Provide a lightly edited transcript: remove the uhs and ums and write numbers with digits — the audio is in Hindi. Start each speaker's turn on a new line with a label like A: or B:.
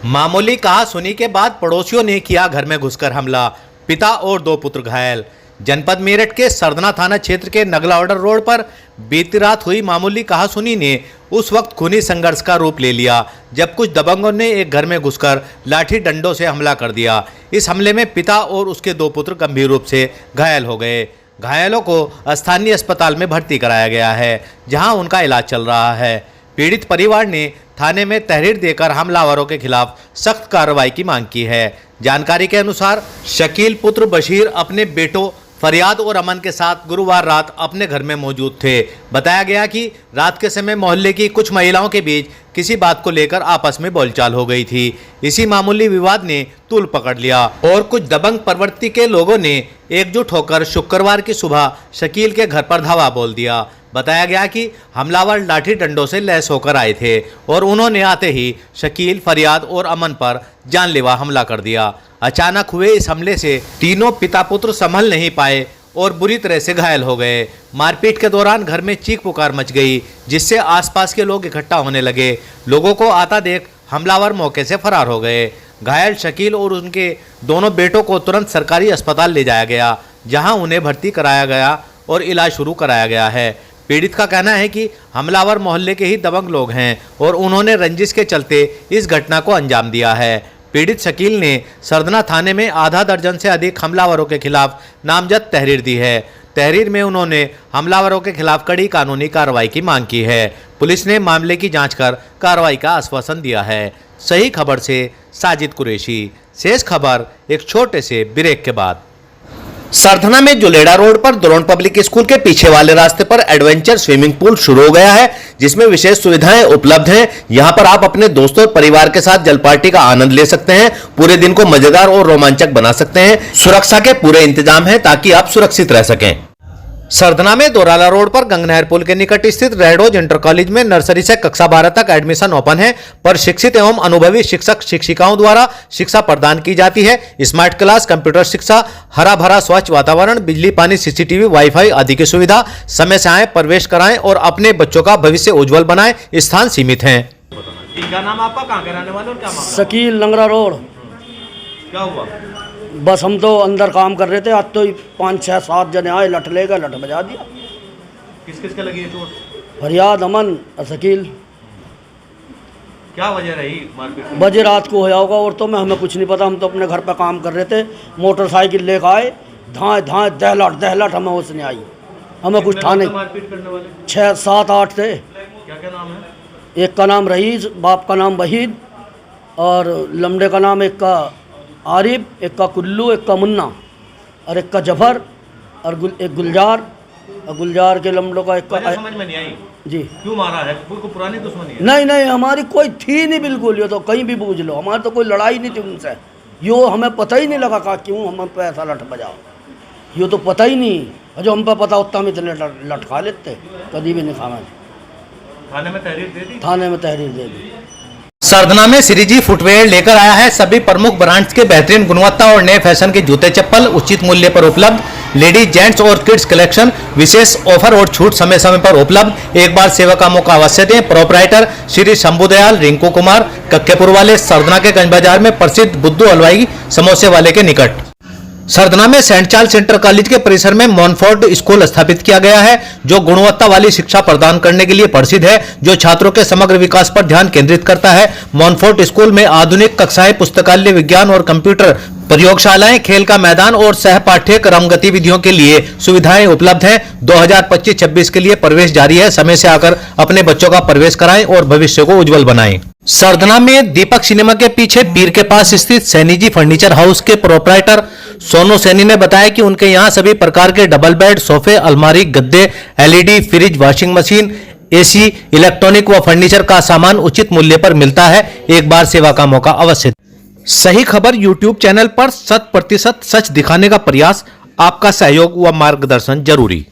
A: मामूली कहासुनी के बाद पड़ोसियों ने किया घर में घुसकर हमला, पिता और दो पुत्र घायल। जनपद मेरठ के सरदना थाना क्षेत्र के नगलावडर रोड पर बीती रात हुई मामूली कहासुनी ने उस वक्त खूनी संघर्ष का रूप ले लिया जब कुछ दबंगों ने एक घर में घुसकर लाठी डंडों से हमला कर दिया। इस हमले में पिता और उसके दो पुत्र गंभीर रूप से घायल हो गए। घायलों को स्थानीय अस्पताल में भर्ती कराया गया है, जहां उनका इलाज चल रहा है। पीड़ित परिवार ने थाने में तहरीर देकर हमलावरों के खिलाफ सख्त कार्रवाई की मांग की है। जानकारी के अनुसार शकील पुत्र बशीर अपने बेटों फरियाद और अमन के साथ गुरुवार रात अपने घर में मौजूद थे। बताया गया कि रात के समय मोहल्ले की कुछ महिलाओं के बीच किसी बात को लेकर आपस में बोलचाल हो गई थी। इसी मामूली विवाद ने तूल पकड़ लिया और कुछ दबंग प्रवृत्ति के लोगों ने एकजुट होकर शुक्रवार की सुबह शकील के घर पर धावा बोल दिया। बताया गया कि हमलावर लाठी डंडों से लैस होकर आए थे और उन्होंने आते ही शकील, फरियाद और अमन पर जानलेवा हमला कर दिया। अचानक हुए इस हमले से तीनों पिता पुत्र संभल नहीं पाए और बुरी तरह से घायल हो गए। मारपीट के दौरान घर में चीख पुकार मच गई, जिससे आसपास के लोग इकट्ठा होने लगे। लोगों को आता देख हमलावर मौके से फरार हो गए। घायल शकील और उनके दोनों बेटों को तुरंत सरकारी अस्पताल ले जाया गया, जहां उन्हें भर्ती कराया गया और इलाज शुरू कराया गया है। पीड़ित का कहना है कि हमलावर मोहल्ले के ही दबंग लोग हैं और उन्होंने रंजिश के चलते इस घटना को अंजाम दिया है। पीड़ित शकील ने सरदना थाने में आधा दर्जन से अधिक हमलावरों के खिलाफ नामजद तहरीर दी है। तहरीर में उन्होंने हमलावरों के खिलाफ कड़ी कानूनी कार्रवाई की मांग की है। पुलिस ने मामले की जांच कर कार्रवाई का आश्वासन दिया है। सही खबर से साजिद कुरैशी। शेष खबर एक छोटे से ब्रेक के बाद। सरधना में जुलेड़ा रोड पर द्रोण पब्लिक स्कूल के पीछे वाले रास्ते पर एडवेंचर स्विमिंग पूल शुरू हो गया है, जिसमें विशेष सुविधाएं उपलब्ध हैं। यहां पर आप अपने दोस्तों और परिवार के साथ जल पार्टी का आनंद ले सकते हैं। पूरे दिन को मजेदार और रोमांचक बना सकते हैं। सुरक्षा के पूरे इंतजाम हैं ताकि आप सुरक्षित रह सकें। सरधना में दोराला रोड पर गंगनहर पुल के निकट स्थित रेडोज इंटर कॉलेज में नर्सरी से कक्षा 12 तक एडमिशन ओपन है। पर शिक्षित एवं अनुभवी शिक्षक शिक्षिकाओं द्वारा शिक्षा प्रदान की जाती है। स्मार्ट क्लास, कंप्यूटर शिक्षा, हरा भरा स्वच्छ वातावरण, बिजली पानी, सीसीटीवी, वाईफाई आदि की सुविधा। समय से आए, प्रवेश कराएं और अपने बच्चों का भविष्य उज्जवल बनाएं। स्थान सीमित है।
B: क्या नाम आपका, कहाँ के रहने वाले और क्या मामला?
C: शकील, लंगरा रोड।
B: क्या हुआ?
C: बस हम तो अंदर काम कर रहे थे, आज तो 5, 6, 7 जने आए, लठ लेकर लठ बजा दिया।
B: किस किस का लगी है चोट?
C: फरियाद, अमन और शकील।
B: क्या वजह रही मारपीट?
C: बजे रात को होया होगा और तो मैं हमें कुछ नहीं पता। हम तो अपने घर पे काम कर रहे थे, मोटरसाइकिल लेकर आए, धाए धाए दहलट हमें उसने आई। हमें कुछ था नहीं।
B: मारपीट करने वाले
C: 6, 7, 8 थे।
B: क्या क्या नाम है?
C: एक का नाम रईस, बाप का नाम वहीद और लमडे का नाम एक का आरिफ, एक का कुल्लू, एक का मुन्ना और एक का जफर और एक गुलजार। और गुलजार के लमडों का एक का
B: समझ में नहीं आई
C: जी।
B: क्यों मारा है? कोई पुरानी दुश्मनी है?
C: नहीं नहीं, हमारी कोई थी नहीं बिल्कुल। ये तो कहीं भी पूछ लो, हमारी तो कोई लड़ाई नहीं थी उनसे। यो हमें पता ही नहीं लगा का क्यों हम पे ऐसा लठ बजाओ, यो तो पता ही नहीं। जो हम पे पता उतना हम इतने लठ खा लेते, कभी भी नहीं खाना।
B: थाने में तहरीर दे दी?
C: थाने में तहरीर दे दी।
A: सरधना में श्रीजी फुटवेयर लेकर आया है सभी प्रमुख ब्रांड्स के बेहतरीन गुणवत्ता और नए फैशन के जूते चप्पल उचित मूल्य पर उपलब्ध। लेडीज, जेंट्स और किड्स कलेक्शन विशेष ऑफर और छूट समय समय पर उपलब्ध। एक बार सेवा का मौका अवश्य दें। प्रोपराइटर श्री शंभुदयाल रिंकू कुमार, कक्केपुर वाले, सरधना के गंज बाजार में प्रसिद्ध बुद्धू हलवाई समोसे वाले के निकट। सरधना में सेंट चार्ल्स इंटर कॉलेज के परिसर में मॉनफोर्ड स्कूल स्थापित किया गया है, जो गुणवत्ता वाली शिक्षा प्रदान करने के लिए प्रसिद्ध है, जो छात्रों के समग्र विकास पर ध्यान केंद्रित करता है। मॉनफोर्ड स्कूल में आधुनिक कक्षाएं, पुस्तकालय, विज्ञान और कंप्यूटर प्रयोगशालाएं, खेल का मैदान और सह पाठ्यक्रम गतिविधियों के लिए सुविधाएं उपलब्ध हैं। 2025-26 के लिए प्रवेश जारी है। समय से आकर अपने बच्चों का प्रवेश कराएं और भविष्य को उज्जवल बनाएं। सरधना में दीपक सिनेमा के पीछे पीर के पास स्थित सैनी जी फर्नीचर हाउस के प्रोपराइटर सोनू सैनी ने बताया कि उनके यहाँ सभी प्रकार के डबल बेड, सोफे, अलमारी, गद्दे, LED, fridge, washing machine, AC, electronic व फर्नीचर का सामान उचित मूल्य पर मिलता है। एक बार सेवा का मौका अवश्य। सही खबर यूट्यूब चैनल पर 100% सच दिखाने का प्रयास। आपका सहयोग व मार्गदर्शन जरूरी।